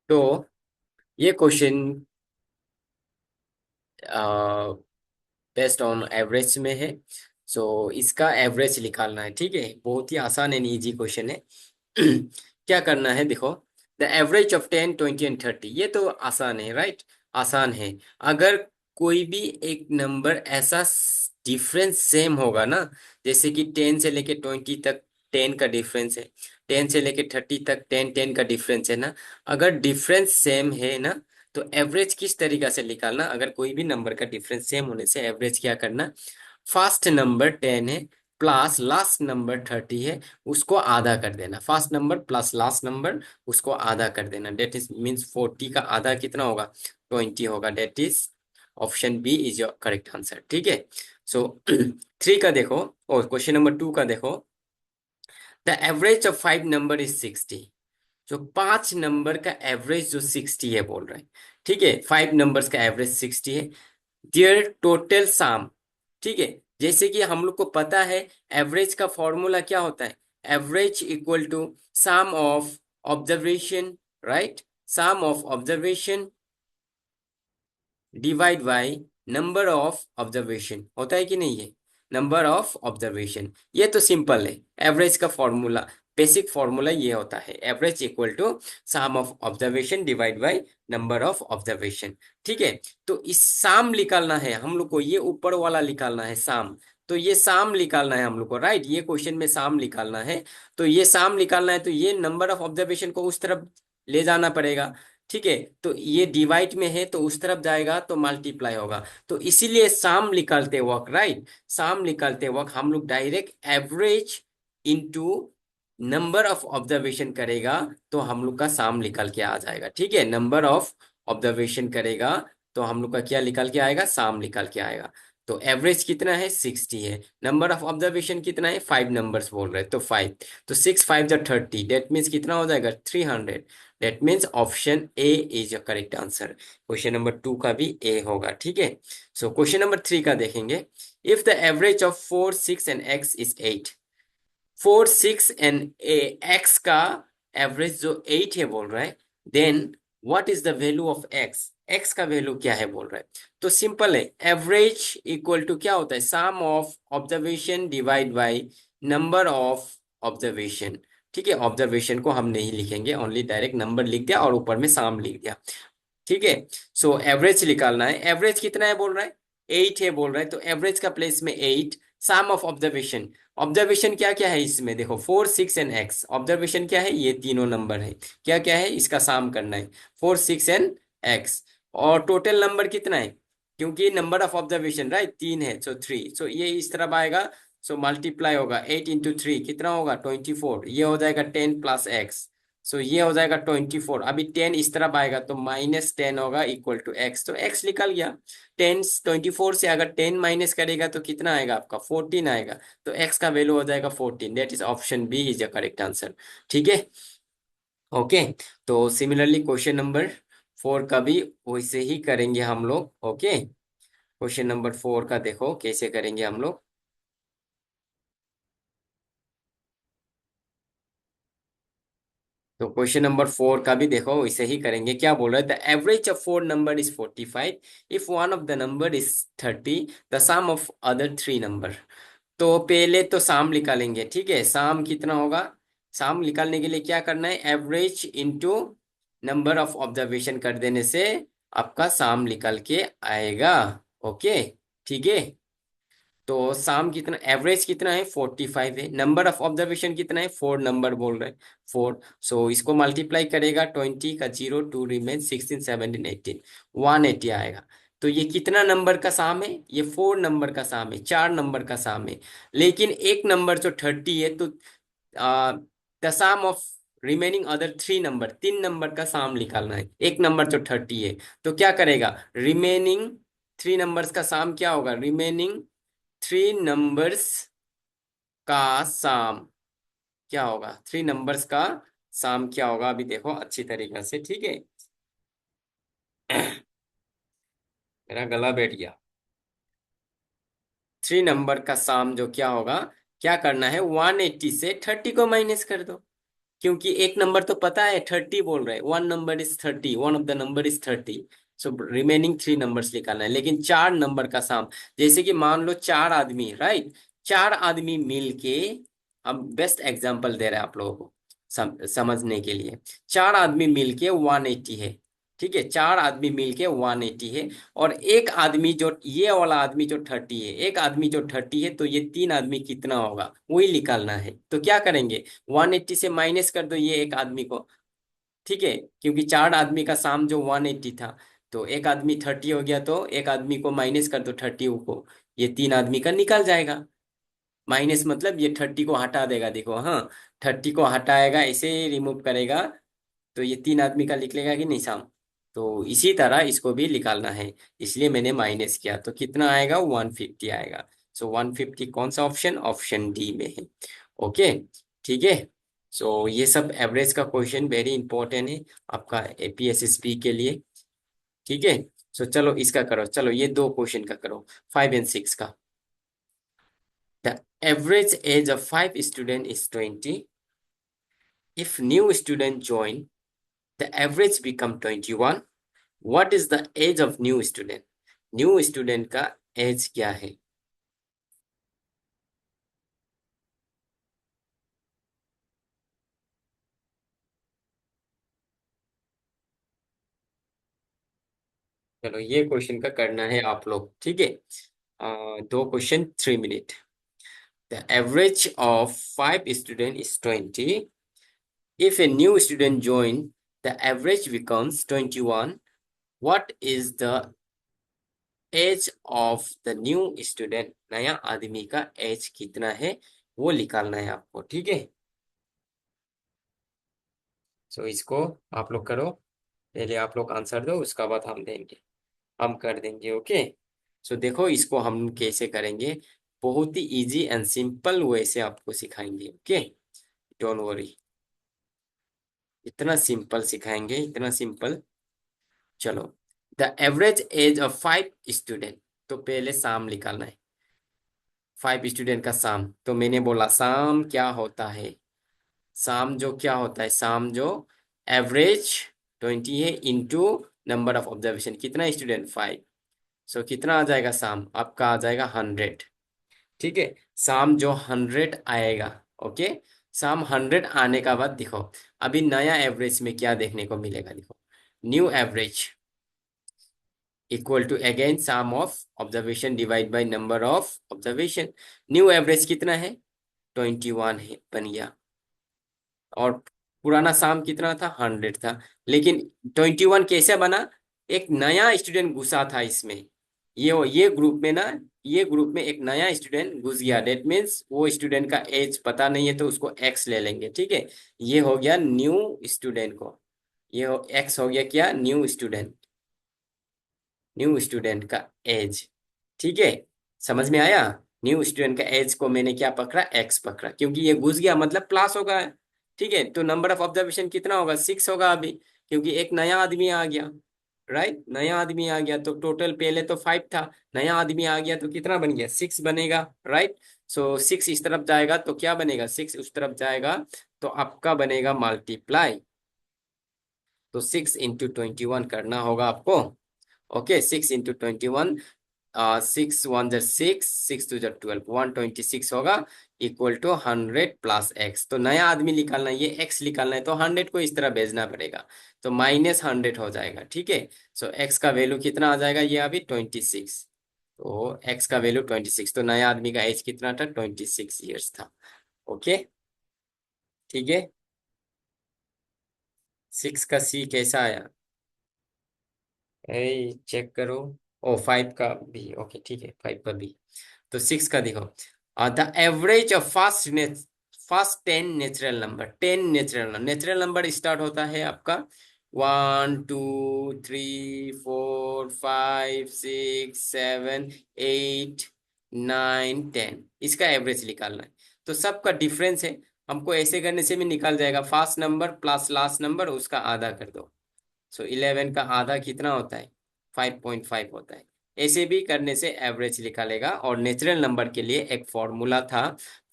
तो ये question based on average में है। सो इसका एवरेज निकालना है, ठीक है। बहुत ही आसान एंड इजी क्वेश्चन है। क्या करना है देखो, द एवरेज ऑफ 10, 20 एंड 30, ये तो आसान है, राइट। आसान है। अगर कोई भी एक नंबर ऐसा डिफरेंस सेम होगा ना, जैसे कि 10 से लेके 20 तक 10 का डिफरेंस है, 10 से लेके 30 तक 10 10 का डिफरेंस है ना। अगर डिफरेंस सेम है ना, तो एवरेज किस तरीका से निकालना, अगर कोई भी नंबर का डिफरेंस सेम होने से एवरेज क्या करना, फर्स्ट नंबर 10 है प्लस लास्ट नंबर 30 है, उसको आधा कर देना। First number plus last number, उसको आधा कर देना। डेट इज मीन्स 40 का आधा कितना होगा, 20 होगा। That is option B is your correct answer, ठीक है। सो थ्री का देखो, और क्वेश्चन नंबर 2 का देखो, the average of 5 number is 60। जो 5 नंबर का एवरेज जो 60 है बोल रहे हैं, ठीक है। 5 नंबर्स का एवरेज 60 है, देयर टोटल सम, ठीक है। जैसे कि हम लोग को पता है एवरेज का फॉर्मूला क्या होता है, average equal to sum of observation, right. Sum of observation divide by number of observation, होता है कि नहीं है, नंबर ऑफ ऑब्जर्वेशन। ये तो सिंपल है, एवरेज का फॉर्मूला, बेसिक फॉर्मूला ये होता है, average equal to sum of observation divide by number of observation, ठीक है। तो इस साम निकालना है हम लोग को, ये ऊपर वाला निकालना है साम। तो ये साम निकालना है हम लोग को, राइट। ये क्वेश्चन में साम निकालना है। तो ये साम निकालना है, तो ये नंबर ऑफ ऑब्जर्वेशन को उस तरफ ले जाना पड़ेगा, ठीक है। तो ये डिवाइड में है तो उस तरफ जाएगा तो मल्टीप्लाई होगा। तो इसीलिए साम निकालते वक्त, राइट, साम निकालते वक्त हम लोग direct average into number of observation करेगा, तो हम लोग का साम निकल के आ जाएगा, ठीक है। नंबर ऑफ ऑब्जर्वेशन करेगा तो हम लोग का क्या निकल के आएगा, साम निकल के आएगा। तो एवरेज कितना है, 60 है। नंबर ऑफ ऑब्जर्वेशन कितना है, 5 नंबर्स बोल रहे हैं तो 5। तो 6 5 जा 30, डेट मीन्स कितना हो जाएगा, 300। That means option A is the correct answer. Question number 2 का भी ए होगा, ठीक है। सो क्वेश्चन नंबर 3 का देखेंगे, if the average of 4 6 and x is 8। 4 6 and X का एवरेज जो 8 है बोल रहा है, then what is the value of X, X का वैल्यू क्या है बोल रहा है। तो सिंपल है, एवरेज इक्वल टू क्या होता है, sum of observation divide by number of observation, ठीक है। ऑब्जर्वेशन को हम नहीं लिखेंगे, ओनली डायरेक्ट नंबर लिख दिया और ऊपर में साम लिख दिया, ठीक है। सो एवरेज निकालना है, एवरेज कितना है बोल रहा है, 8 है बोल रहा है, तो एवरेज का प्लेस में 8। सम ऑफ ऑब्जर्वेशन, ऑब्जर्वेशन क्या क्या है इसमें देखो, 4 6 एंड एक्स, ऑब्जर्वेशन क्या है, ये तीनों नंबर है, क्या क्या है, इसका साम करना है, 4 6 एंड एक्स। और टोटल नंबर कितना है, क्योंकि नंबर ऑफ ऑब्जर्वेशन राइट 3 है, सो 3। सो ये इस तरफ आएगा, सो मल्टीप्लाई होगा, 8 इंटू 3 कितना होगा, 24। ये हो जाएगा 10 प्लस एक्स, सो ये हो जाएगा 24। अभी 10 इस तरफ आएगा तो -10 होगा इक्वल टू एक्स, तो एक्स निकल गया। 10 24 से अगर 10 माइनस करेगा तो कितना आएगा आपका, 14 आएगा। तो एक्स का वैल्यू हो जाएगा 14। That is option B is the correct answer, ठीक है। ओके। तो सिमिलरली क्वेश्चन नंबर 4 का भी वैसे ही करेंगे हम लोग, ओके। क्वेश्चन नंबर 4 का देखो कैसे करेंगे हम लोग। तो क्वेश्चन नंबर 4 का भी देखो वैसे ही करेंगे, क्या बोल रहा है, the average of 4 number is 45, if one of the number is 30, the sum of other 3 number. तो पहले तो साम निकालेंगे, ठीक है। साम कितना होगा, साम निकालने के लिए क्या करना है, average into number of observation कर देने से आपका साम निकल के आएगा, ओके, ठीक है। तो साम कितना, एवरेज कितना है, 45 है। नंबर ऑफ ऑब्जर्वेशन कितना है, 4 नंबर बोल रहे हैं, 4। सो इसको मल्टीप्लाई करेगा, 20 का 0, 2 रिमेन, 16 17 18, 180 आएगा। तो ये कितना नंबर का साम है, ये 4 नंबर का साम है, 4 नंबर का साम है। लेकिन एक नंबर जो 30 है, तो the psalm of remaining other 3 number, 3 number का साम निकालना है। एक नंबर जो 30 है, तो क्या करेगा, रिमेनिंग 3 नंबर्स का साम क्या होगा, रिमेनिंग 3 नंबर्स का साम क्या होगा, 3 नंबर्स का साम क्या होगा, अभी देखो अच्छी तरीके से, ठीक है। मेरा गला बैठ गया। 3 नंबर का साम जो क्या होगा, क्या करना है, 180 से 30 को माइनस कर दो, क्योंकि एक नंबर तो पता है 30 बोल रहे हैं, one number is 30, one of the number is 30। So remaining three numbers निकालना है, लेकिन चार नंबर का सम। जैसे कि मान लो चार आदमी, राइट, चार आदमी मिलके, हम बेस्ट एग्जांपल दे रहे हैं आप लोगों को समझने के लिए। चार आदमी मिलके 180 है, ठीक है, चार आदमी मिलके 180 है। और एक आदमी जो, ये वाला आदमी जो 30 है, एक आदमी जो 30 है, तो ये तीन आदमी कितना होगा वही निकालना है। तो क्या करेंगे, 180 से माइनस कर दो ये एक आदमी को, ठीक है, क्योंकि चार आदमी का साम जो 180 था, तो एक आदमी 30 हो गया, तो एक आदमी को माइनस कर दो 30 को, ये तीन आदमी का निकल जाएगा। माइनस मतलब ये 30 को हटा देगा, देखो, हाँ, 30 को हटाएगा, ऐसे रिमूव करेगा, तो ये तीन आदमी का निकलेगा कि नहीं साम। तो इसी तरह इसको भी निकालना है, इसलिए मैंने माइनस किया, तो कितना आएगा, 150 आएगा। सो 150 कौन सा ऑप्शन, ऑप्शन डी में है। ओके, ठीक है। सो ये सब एवरेज का क्वेश्चन वेरी इंपॉर्टेंट है आपका एपीएसएसपी के लिए, ठीक है। सो चलो इसका करो, चलो ये दो क्वेश्चन का करो, 5 और 6 का। The average age of 5 student is 20। If new student join, the average become 21. What is the age of new student? New student का एज क्या है? चलो ये क्वेश्चन का करना है आप लोग, ठीक है। दो question, 3 minute. The average of 5 student is 20। If a new student join, the average becomes 21. What is the age of the new student? नया आदमी का एज कितना है वो निकालना है आपको, ठीक है। सो इसको आप लोग करो, पहले आप लोग आंसर दो, उसका बाद हम देंगे, हम कर देंगे, ओके। सो देखो इसको हम कैसे करेंगे, बहुत ही इजी एंड सिंपल वे से आपको सिखाएंगे, ओके। डोंट वरी, इतना सिंपल सिखाएंगे, इतना सिंपल। चलो, the average age of 5 student, तो पहले साम निकालना है, 5 स्टूडेंट का साम। तो मैंने बोला साम क्या होता है, साम जो क्या होता है, साम जो एवरेज 20 है इंटू नंबर ऑफ ऑब्जर्वेशन, कितना स्टूडेंट 5। सो कितना आ जाएगा साम आपका, आ जाएगा 100, ठीक है। साम जो 100 आएगा, ओके। साम 100 आने का बाद देखो, अभी नया एवरेज में क्या देखने को मिलेगा, देखो, new average equal to again sum of observation divide by number of observation. New average कितना है, 21 है, बन गया। और पुराना साम कितना था, 100 था। लेकिन 21 कैसे बना, एक नया स्टूडेंट घुसा था इसमें, ये ग्रुप में ना, ये ग्रुप में एक नया स्टूडेंट घुस गया, डेट मीन्स वो स्टूडेंट का एज पता नहीं है, तो उसको एक्स ले लेंगे, ठीक है। ये हो गया न्यू स्टूडेंट को, ये एक्स हो गया क्या, न्यू स्टूडेंट, न्यू स्टूडेंट का एज, ठीक है। समझ में आया, न्यू स्टूडेंट का एज को मैंने क्या पकड़ा, एक्स पकड़ा, क्योंकि ये घुस गया मतलब प्लस होगा, ठीक है। तो नंबर ऑफ ऑब्जर्वेशन कितना होगा, 6 होगा अभी, क्योंकि एक नया आदमी आ गया, राइट, नया आदमी आ गया, तो टोटल पहले तो 5 था, नया आदमी आ गया तो कितना बन गया, 6 बनेगा, राइट। सो 6 इस तरफ जाएगा तो क्या बनेगा, 6 उस तरफ जाएगा, तो आपका बनेगा मल्टीप्लाई। तो 6 × 21 करना होगा आपको, ओके। 6 × 21, 6 1 × 6, 6 2 × 12, 126 होगा, इक्वल टू 100 प्लस एक्स। तो नया आदमी निकालना है, ये एक्स निकालना है, तो 100 को इस तरह भेजना पड़ेगा, तो -100 हो जाएगा, ठीक है। सो एक्स का वैल्यू कितना आ जाएगा, ये अभी 26, तो एक्स का वैल्यू 26, तो नया आदमी का एज कितना था, 26 ईयर्स था, ओके, ठीक है। 6 का सी कैसा आया, चेक करो। ओ 5 का बी, ओके, ठीक है, 5 का बी। तो 6 का देखो, the average of first 10 natural number, 10 natural number start होता है आपका 1 2 3 4 5 6 7 8 9 10, इसका एवरेज निकालना है। तो सबका डिफरेंस है, हमको ऐसे करने से भी निकाल जाएगा, first number plus last number उसका आधा कर दो। सो 11 का आधा कितना होता है, 5.5 होता है। ऐसे भी करने से एवरेज निकालेगा। और नेचुरल नंबर के लिए एक फॉर्मूला था,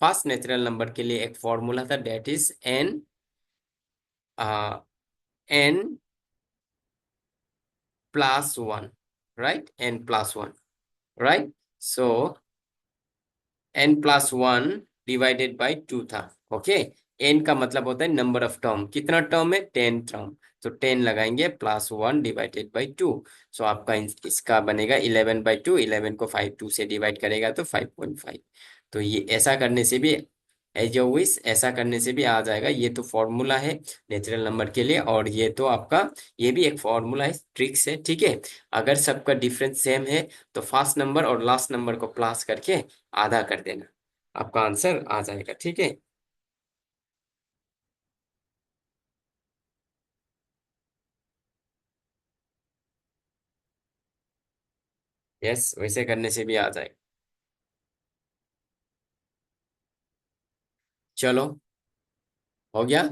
फर्स्ट नेचुरल नंबर के लिए एक फॉर्मूला था, that is n n plus one, right, n plus one, right. So n plus one divided by two था। ओके, एन का मतलब होता है नंबर ऑफ टर्म, कितना टर्म है, 10 टर्म। तो 10 लगाएंगे plus one divided by two. So आपका इसका बनेगा 11/2, 11 को 5 से डिवाइड करेगा तो 5.5। तो ये ऐसा करने से भी, एज योर विश, ऐसा करने से भी आ जाएगा। ये तो फॉर्मूला है नेचुरल नंबर के लिए, और ये तो आपका, ये भी एक फॉर्मूला है, ट्रिक्स है, ठीक है। अगर सबका डिफरेंस सेम है तो फर्स्ट नंबर और लास्ट नंबर को प्लस करके आधा कर देना, आपका आंसर आ जाएगा, ठीक है। यस, वैसे करने से भी आ जाएगा। चलो, हो गया।